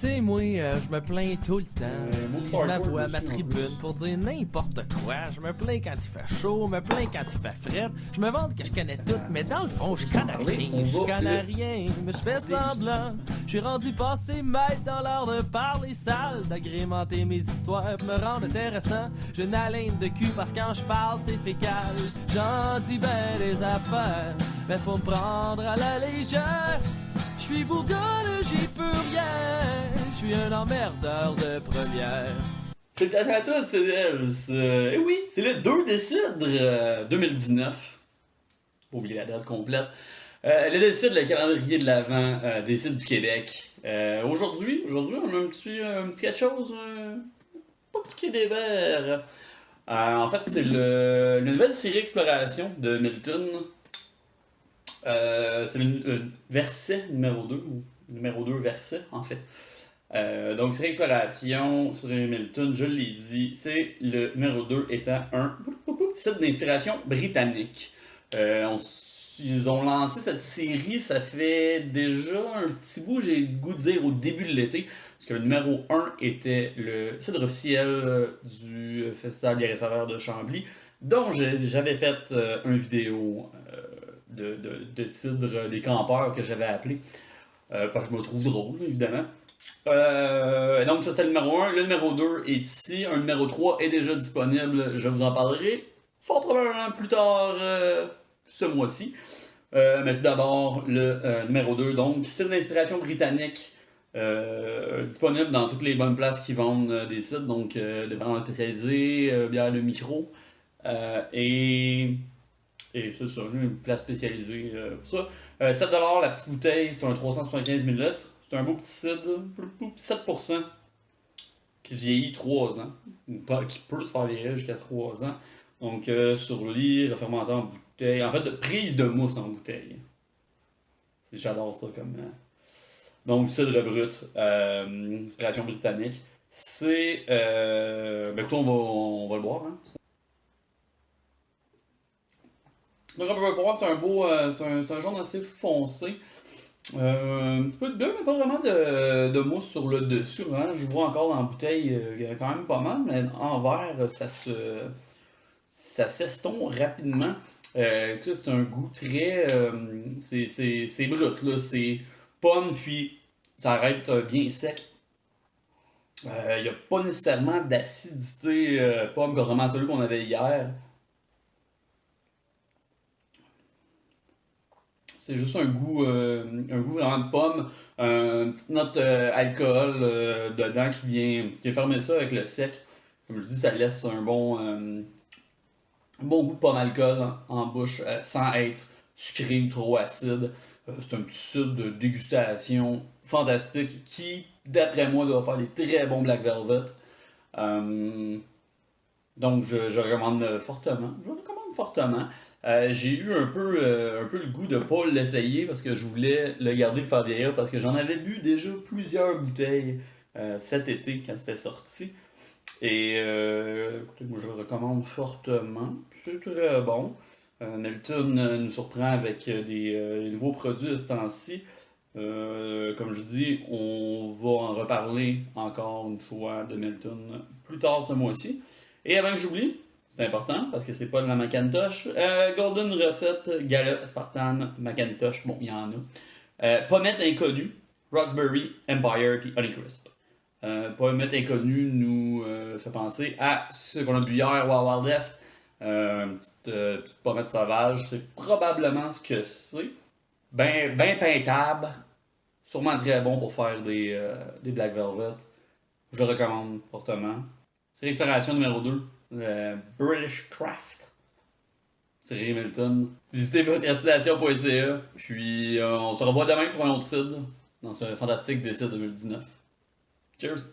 sais, moi, je me plains tout le temps. J'utilise ma voix, ma tribune pour dire n'importe quoi. Je me plains quand il fait chaud, je me plains quand il fait fret. Je me vante que je connais tout, mais dans le fond, je connais rien. Je connais rien, mais je fais semblant. Je suis rendu passé maître dans l'art de parler sale, d'agrémenter mes histoires pour me rendre intéressant. J'ai une haleine de cul parce que quand je parle, c'est fécal. J'en dis ben des affaires, mais faut me prendre à la légère. Je suis bourgogne, j'y peux rien. Je suis un emmerdeur de première. C'est à toi, eh oui, c'est le 2 décembre 2019. Pas oublier la date complète. Le décide, le calendrier de l'Avent décide du Québec. Aujourd'hui, on a un petit quelque chose, pas piqué des verres. En fait, c'est la nouvelle série Exploration de Milton. C'est le verset numéro 2, ou numéro 2 verset, en fait. Donc, série Exploration sur Milton, je l'ai dit, c'est le numéro 2 étant un site d'inspiration britannique. Ils ont lancé cette série, ça fait déjà un petit bout, j'ai le goût de dire, au début de l'été, parce que le numéro 1 était le cidre officiel du Festival des Saveurs de Chambly, dont j'avais fait une vidéo de cidre des campeurs que j'avais appelé, parce que je me trouve drôle, évidemment. Donc ça c'était le numéro 1, le numéro 2 est ici, un numéro 3 est déjà disponible, je vous en parlerai fort probablement plus tard ce mois-ci. Mais tout d'abord, le numéro 2, donc, site d'inspiration britannique, disponible dans toutes les bonnes places qui vendent des sites, donc des ventes spécialisées, bière le micro, et c'est ça, une place spécialisée pour ça. 7$ la petite bouteille, c'est un 375 ml, c'est un beau petit cidre, 7%, qui se vieillit 3 ans, qui peut se faire vieillir jusqu'à 3 ans. Donc, sur lit, refermenté en bouteille. En fait, de prise de mousse en bouteille. J'adore ça comme. Donc, cidre brut, inspiration britannique. C'est. Ben, écoute, on va le boire. Hein? Donc, on peut voir, c'est un beau. C'est un jaune assez foncé. Un petit peu de bleu, mais pas vraiment de mousse sur le dessus. Hein? Je vois encore dans la bouteille, il y en a quand même pas mal, mais en verre, ça s'estompe rapidement. C'est un goût très. C'est brut, là. C'est pomme, puis ça arrête bien sec. Il n'y a pas nécessairement d'acidité pomme, comme celui qu'on avait hier. C'est juste un goût vraiment de pomme, une petite note alcool dedans qui vient fermer ça avec le sec. Comme je dis, ça laisse un bon goût de pomme alcool en bouche sans être sucré ou trop acide. C'est un petit sud de dégustation fantastique qui, d'après moi, doit faire des très bons Black Velvet. Donc, je recommande fortement. J'ai eu un peu le goût de ne pas l'essayer parce que je voulais le garder le faire vieillir parce que j'en avais bu déjà plusieurs bouteilles cet été quand c'était sorti. Et écoutez, moi je le recommande fortement. C'est très bon. Milton nous surprend avec des nouveaux produits de ce temps-ci. Comme je dis, on va en reparler encore une fois de Milton plus tard ce mois-ci. Et avant que j'oublie, c'est important parce que c'est pas de la Macintosh. Golden recette, galop, aspartame, Macintosh, bon, il y en a. Pommette inconnue, Roxbury, Empire puis Honeycrisp. Pommette inconnue nous fait penser à ce qu'on a bu hier, Wild West. Petite pommette sauvage, c'est probablement ce que c'est. Ben peintable, sûrement très bon pour faire des Black Velvet. Je le recommande fortement. C'est l'expiration numéro 2, le British Craft. C'est Milton. Visitez podcastination.ca. Puis on se revoit demain pour un autre site dans ce fantastique décès 2019. Cheers!